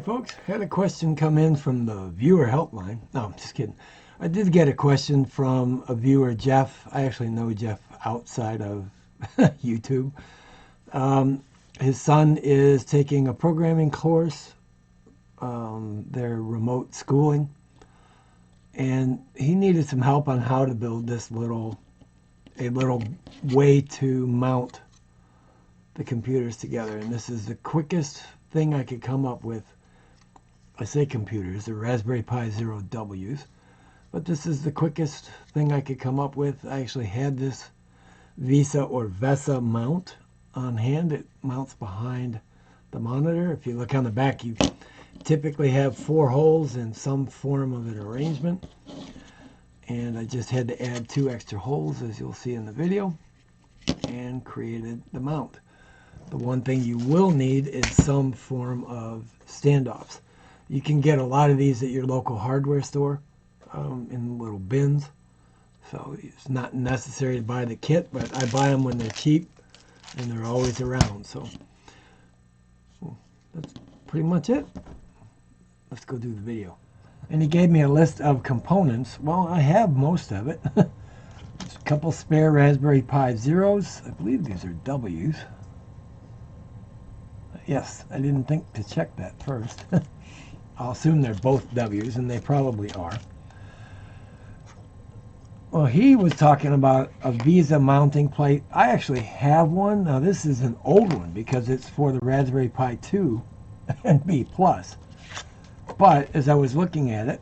folks, had a question come in from the viewer helpline. No, I'm just kidding. I did get a question from a viewer, Jeff. I actually know Jeff outside of YouTube. His son is taking a programming course. They're remote schooling. And he needed some help on how to build this little way to mount the computers together. And this is the quickest thing I could come up with. I say computers, they're Raspberry Pi Zero Ws, but this is the quickest thing I could come up with. I actually had this Visa or VESA mount on hand. It mounts behind the monitor. If you look on the back, you typically have 4 holes in some form of an arrangement. And I just had to add 2 extra holes, as you'll see in the video, and created the mount. The one thing you will need is some form of standoffs. You can get a lot of these at your local hardware store in little bins. So it's not necessary to buy the kit, but I buy them when they're cheap and they're always around. So that's pretty much it. Let's go do the video. And he gave me a list of components. Well, I have most of it. There's a couple spare Raspberry Pi Zeros. I believe these are Ws. Yes, I didn't think to check that first. I'll assume they're both W's, and they probably are. Well, he was talking about a Visa mounting plate. I actually have one. Now, this is an old one because it's for the Raspberry Pi 2 and B+. But as I was looking at it,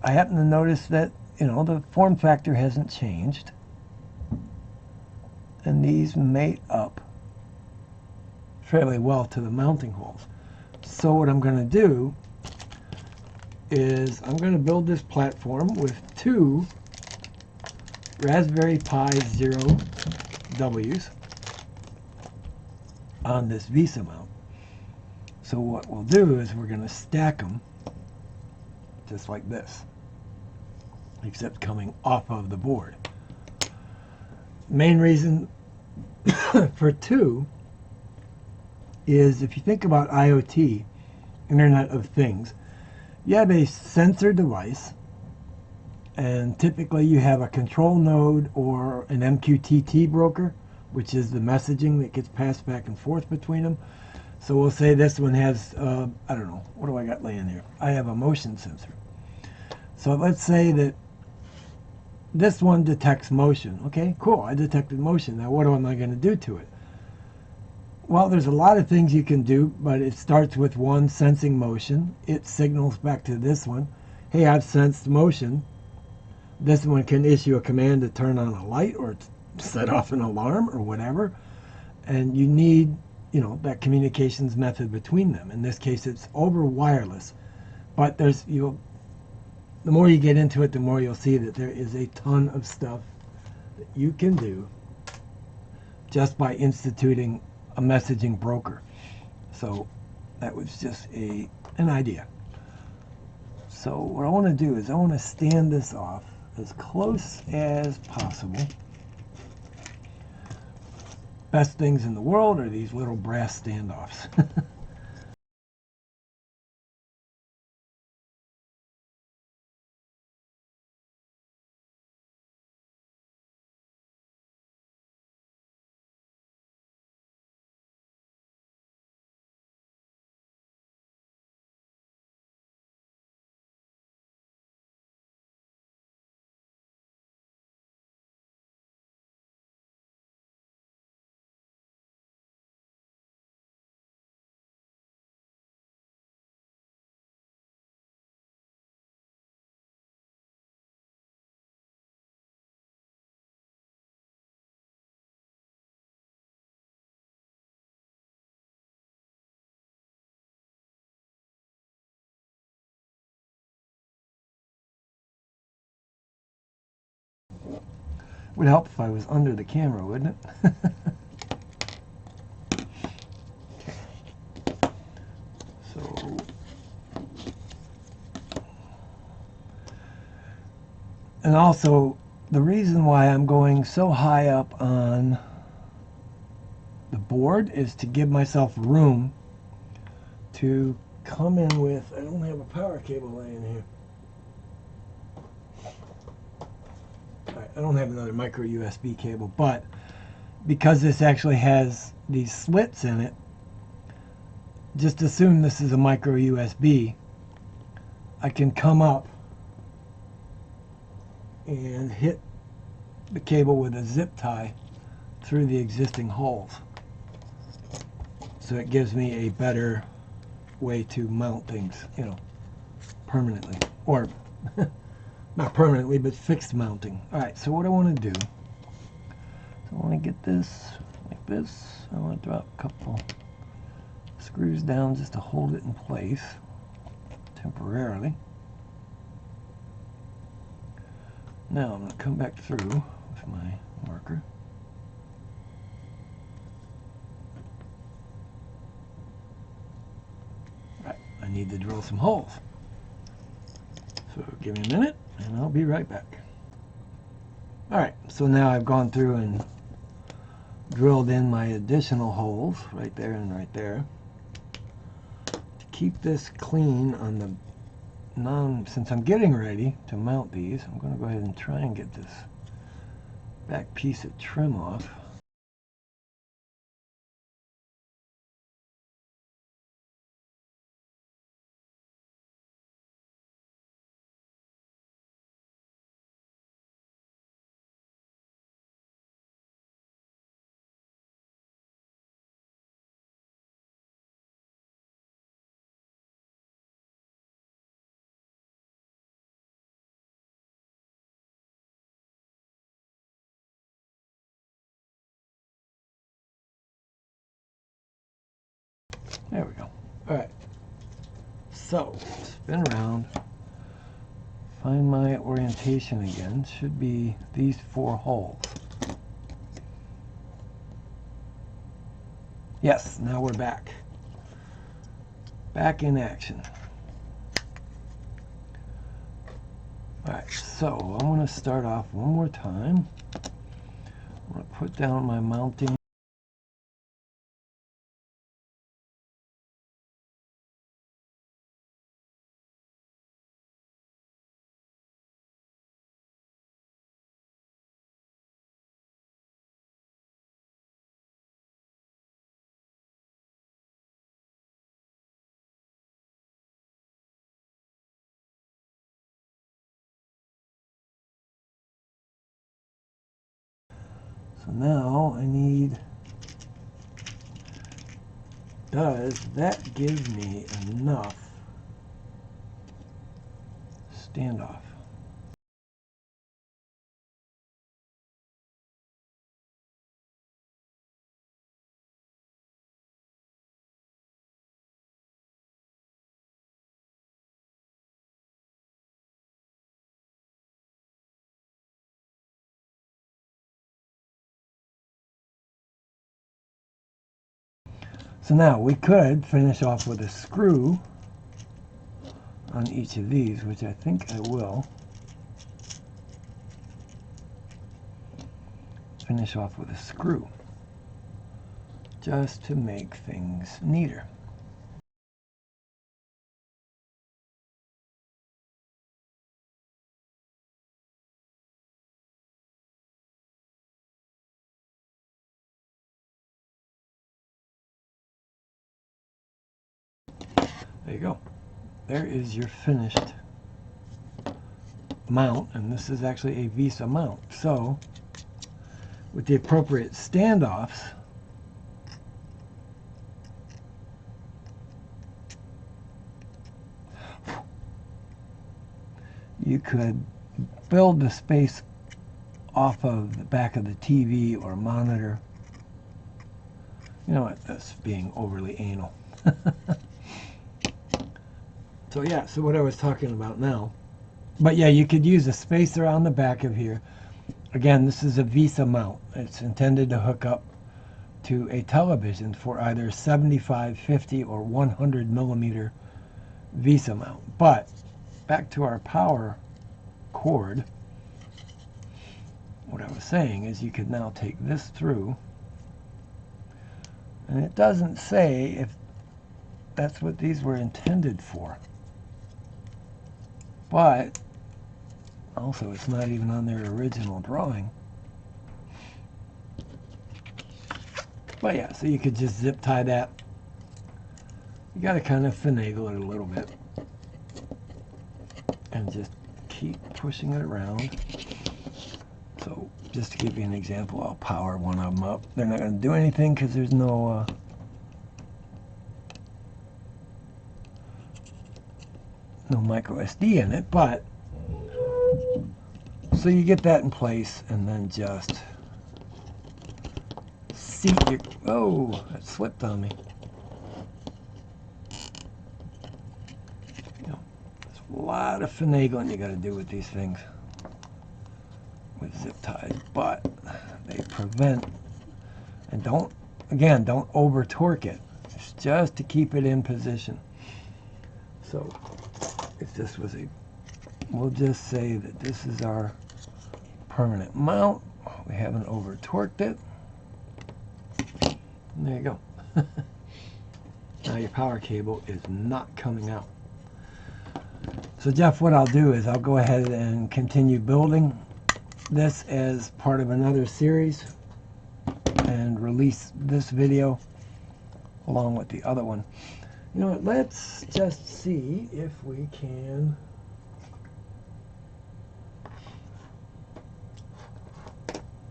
I happened to notice that, the form factor hasn't changed. And these mate up fairly well to the mounting holes. So what I'm going to do is I'm going to build this platform with 2 Raspberry Pi Zero Ws on this Visa mount. So what we'll do is we're going to stack them just like this, except coming off of the board. Main reason for 2 is if you think about IoT, Internet of Things, you have a sensor device, and typically you have a control node or an MQTT broker, which is the messaging that gets passed back and forth between them. So we'll say this one has, I don't know, what do I got laying here? I have a motion sensor. So let's say that this one detects motion. Okay, cool, I detected motion. Now what am I going to do to it? Well, there's a lot of things you can do, but it starts with one sensing motion. It signals back to this one, hey, I've sensed motion. This one can issue a command to turn on a light or set off an alarm or whatever. And you need, that communications method between them. In this case, it's over wireless. But the more you get into it, the more you'll see that there is a ton of stuff that you can do just by instituting a messaging broker. So that was just an idea. So what I want to do is I want to stand this off as close as possible. Best things in the world are these little brass standoffs. Would help if I was under the camera, wouldn't it? Okay. So and also the reason why I'm going so high up on the board is to give myself room to come in with, I don't have a power cable laying here. Alright, I don't have another micro USB cable, but because this actually has these slits in it, just assume this is a micro USB. I can come up and hit the cable with a zip tie through the existing holes. So it gives me a better way to mount things, you know, permanently. Or, not permanently, but fixed mounting. Alright, so what I want to do, so I want to get this like this. I want to drop a couple screws down just to hold it in place temporarily. Now I'm going to come back through with my marker. Right, I need to drill some holes. So give me a minute and I'll be right back. Alright, so now I've gone through and drilled in my additional holes right there and right there. To keep this clean on the since I'm getting ready to mount these, I'm going to go ahead and try and get this back piece of trim off. There we go. Alright, so spin around, find my orientation again. Should be these 4 holes. Yes, now we're back. Back in action. Alright, so I'm going to start off one more time. I'm going to put down my mounting. So now I need, does that give me enough standoff? So now we could finish off with a screw on each of these, which I think I will. Finish off with a screw, just to make things neater. There you go. There is your finished mount, and this is actually a Visa mount. So with the appropriate standoffs, you could build the space off of the back of the TV or monitor. You know what, that's being overly anal. So yeah, so what I was talking about now. But yeah, you could use a spacer on the back of here. Again, this is a Visa mount. It's intended to hook up to a television for either 75, 50, or 100 millimeter Visa mount. But back to our power cord, what I was saying is you could now take this through, and it doesn't say if that's what these were intended for. But also, it's not even on their original drawing. But yeah, so you could just zip tie that. You got to kind of finagle it a little bit and just keep pushing it around. So just to give you an example, I'll power one of them up. They're not going to do anything because there's no micro SD in it, but so you get that in place and then just seat your, oh, that slipped on me. You know, there's a lot of finagling you got to do with these things with zip ties, but they prevent, and don't over torque it. It's just to keep it in position. So if this was we'll just say that this is our permanent mount. We haven't over torqued it. And there you go. Now your power cable is not coming out. So Jeff, what I'll do is I'll go ahead and continue building this as part of another series and release this video along with the other one. You know what, let's just see if we can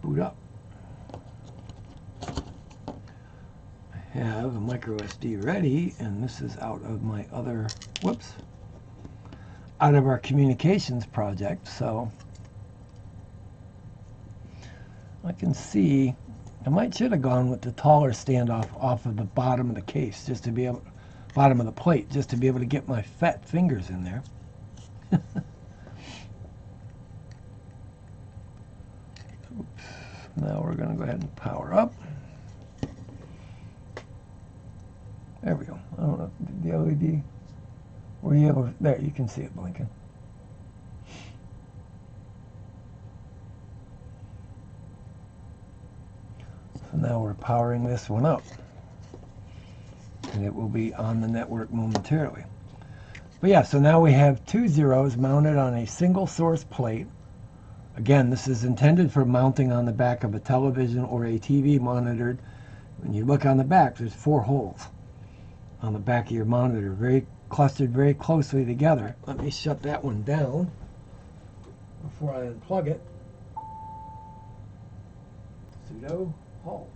boot up. I have a micro SD ready, and this is out of my other, out of our communications project, so I can see I should have gone with the taller standoff off of the bottom of the case, just to be able, bottom of the plate, just to be able to get my fat fingers in there. Oops. Now we're going to go ahead and power up. There we go. I don't know, the LED, were you able, there, you can see it blinking. So now we're powering this one up, and it will be on the network momentarily. But yeah, so now we have two zeros mounted on a single source plate. Again, this is intended for mounting on the back of a television or a TV monitored. When you look on the back, there's 4 holes on the back of your monitor, very clustered very closely together. Let me shut that one down before I unplug it. Sudo halt.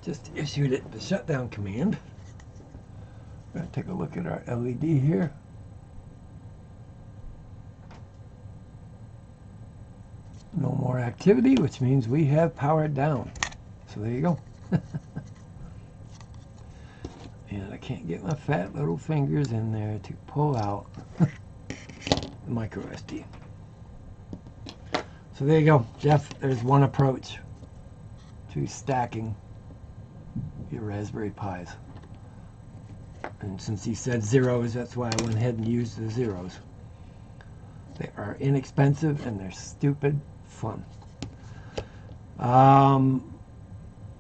Just issued it the shutdown command. I'm going to take a look at our LED here. No more activity, which means we have powered down. So there you go. And I can't get my fat little fingers in there to pull out the micro SD. So there you go, Jeff. There's one approach to stacking your Raspberry Pis. And since he said zeros, that's why I went ahead and used the zeros. They are inexpensive and they're stupid fun.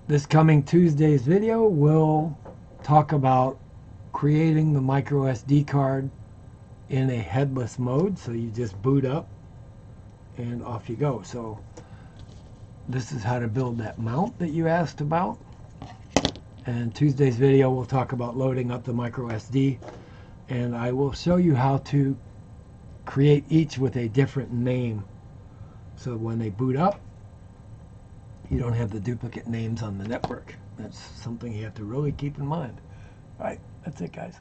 This coming Tuesday's video will talk about creating the micro SD card in a headless mode. So you just boot up and off you go. So this is how to build that mount that you asked about. And Tuesday's video will talk about loading up the micro SD, and I will show you how to create each with a different name. So when they boot up, you don't have the duplicate names on the network. That's something you have to really keep in mind. All right, that's it, guys.